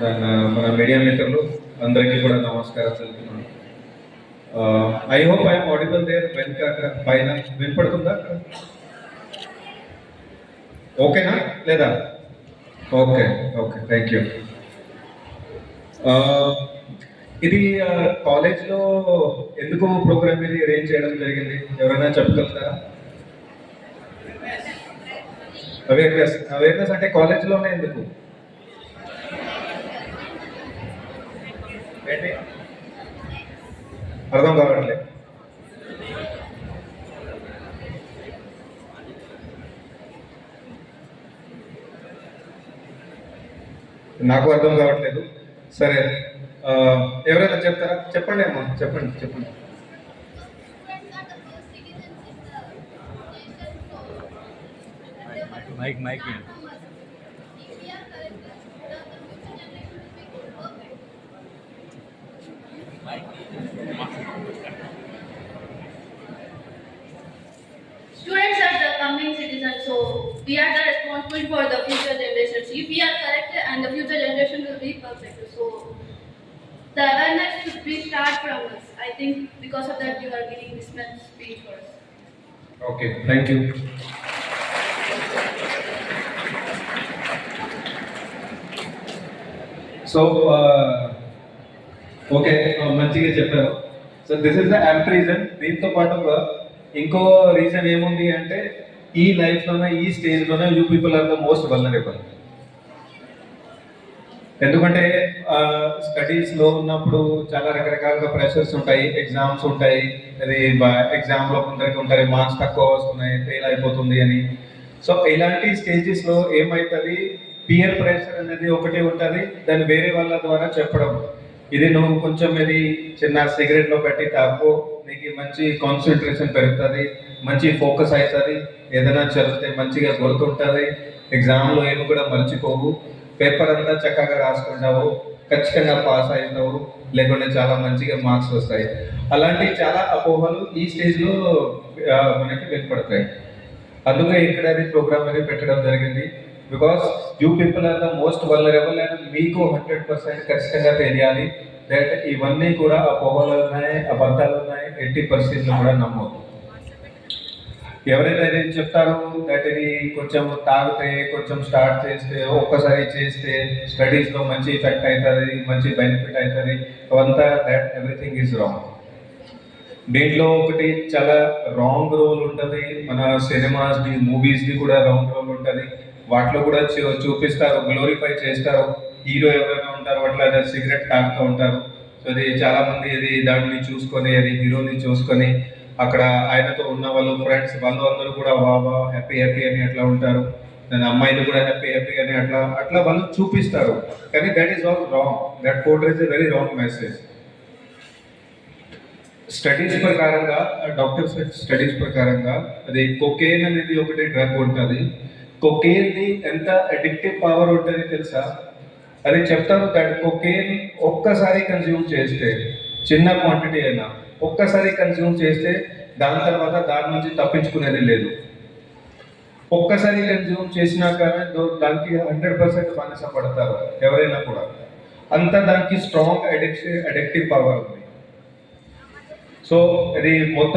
మన మీడియా మిత్రులు అందరికీ కూడా నమస్కారం తెలుపుతున్నాను. I hope I'm audible there వెనుక అక్కడ పైన వినపడుతుందా? ఓకేనా లేదా? Okay okay, thank you. ఇది కాలేజ్లో ఎందుకు ప్రోగ్రామ్ ఇది అరేంజ్ చేయడం జరిగింది, ఎవరైనా చెప్పగలుగుతారా? అవేర్నెస్ అంటే కాలేజ్లోనే ఎందుకు? ఏంటి అర్థం కావట్లేదు. నాకు అర్థం కావట్లేదు. సరే, ఎవరైనా చెప్తారా? చెప్పండి అమ్మా, చెప్పండి చెప్పండి. Mic mic Students are the coming citizens, so we are the responsible for the future generations. If we are correct, and the future generation will be perfect. So the awareness should be start from us. I think because of that you are giving this much speech for us. Okay, thank you. So okay, మంచిగా చెప్పారు. So this is the amp reason. దీంతో పాటుగా ఇంకో reason ఏముంది అంటే, ఈ లైఫ్లోనే ఈ స్టేజ్లోనే you people are the most vulnerable. ఎందుకంటే స్టడీస్లో ఉన్నప్పుడు చాలా రకరకాలుగా ప్రెషర్స్ ఉంటాయి, ఎగ్జామ్స్ ఉంటాయి. అది ఎగ్జామ్లో కొందరికి ఉంటాయి మార్క్స్ తక్కువ వస్తున్నాయి, ఫెయిల్ అయిపోతుంది అని. సో ఇలాంటి స్టేజెస్లో ఏమవుతుంది, పియర్ ప్రెషర్ అనేది ఒకటి ఉంటుంది. దాన్ని వేరే వాళ్ళ ద్వారా చెప్పడం, ఇది నువ్వు కొంచెం ఇది చిన్న సిగరెట్లో పెట్టి తాగు, నీకు మంచి కాన్సన్ట్రేషన్ పెరుగుతుంది, మంచి ఫోకస్ అవుతుంది, ఏదైనా చదివితే మంచిగా గుర్తుంటుంది, ఎగ్జామ్లో ఏమి కూడా మర్చిపోవు, పేపర్ అంతా చక్కగా రాసుకుంటావు, ఖచ్చితంగా పాస్ అవుతావు, లేకుంటే చాలా మంచిగా మార్క్స్ వస్తాయి. అలాంటి చాలా అపోహలు ఈ స్టేజ్లో మనకి వినపడతాయి. అందుకే ఇక్కడ అది ప్రోగ్రామ్ అనేది పెట్టడం జరిగింది. Because you people are the most vulnerable and మీకు 100% ఖచ్చితంగా తెలియాలి దట్ ఇవన్నీ కూడా అపోహలు ఉన్నాయి, అబద్ధాలు ఉన్నాయి, 80% కూడా నమ్మవు. ఎవరైతే ఇది చెప్తారో దట్ ఇది కొంచెం తాగితే, కొంచెం స్టార్ట్ చేస్తే, ఒక్కసారి చేస్తే స్టడీస్లో మంచి ఎఫెక్ట్ అవుతుంది, మంచి బెనిఫిట్ అవుతుంది, అవంతా దట్ ఎవ్రీథింగ్ ఈజ్ రాంగ్. దీంట్లో ఒకటి చాలా రాంగ్ రోల్ ఉంటుంది. మన సినిమాస్ది, మూవీస్ది కూడా రాంగ్ రోల్ ఉంటుంది. వాటిలో కూడా చూపిస్తారు, గ్లోరిఫై చేస్తారు. హీరో ఎవరైనా ఉంటారు అట్లా సిగరెట్ తాగుతూ ఉంటారు. సో అది చాలామంది ఇది దాన్ని చూసుకొని, అది హీరోని చూసుకొని అక్కడ ఆయనతో ఉన్న వాళ్ళు ఫ్రెండ్స్ వాళ్ళు అందరూ కూడా వా హ్యాపీ హ్యాపీ అని అట్లా ఉంటారు. దాని అమ్మాయిలు కూడా హ్యాపీ హ్యాపీ అని అట్లా అట్లా వాళ్ళు చూపిస్తారు. కానీ that is all wrong. That portrays a very wrong message. Studies ప్రకారంగా, డాక్టర్స్ స్టడీస్ ప్రకారంగా అది కొకేన్ అనేది ఒకటి డ్రగ్ ఉంటుంది. కొకేన్ది ఎంత అడిక్టివ్ పవర్ ఉంటుంది తెలుసా? అది చెప్తారు దట్ కొకేన్ ఒక్కసారి కన్జ్యూమ్ చేస్తే, చిన్న క్వాంటిటీ అయినా ఒక్కసారి కన్జ్యూమ్ చేస్తే దాని తర్వాత దాని నుంచి తప్పించుకునేది లేదు. ఒక్కసారి కన్జ్యూమ్ చేసినాక దానికి 100% బానిస పడతారు ఎవరైనా కూడా. అంత దానికి స్ట్రాంగ్ అడిక్టివ్ పవర్ ఉంది. సో ఇది మొత్తం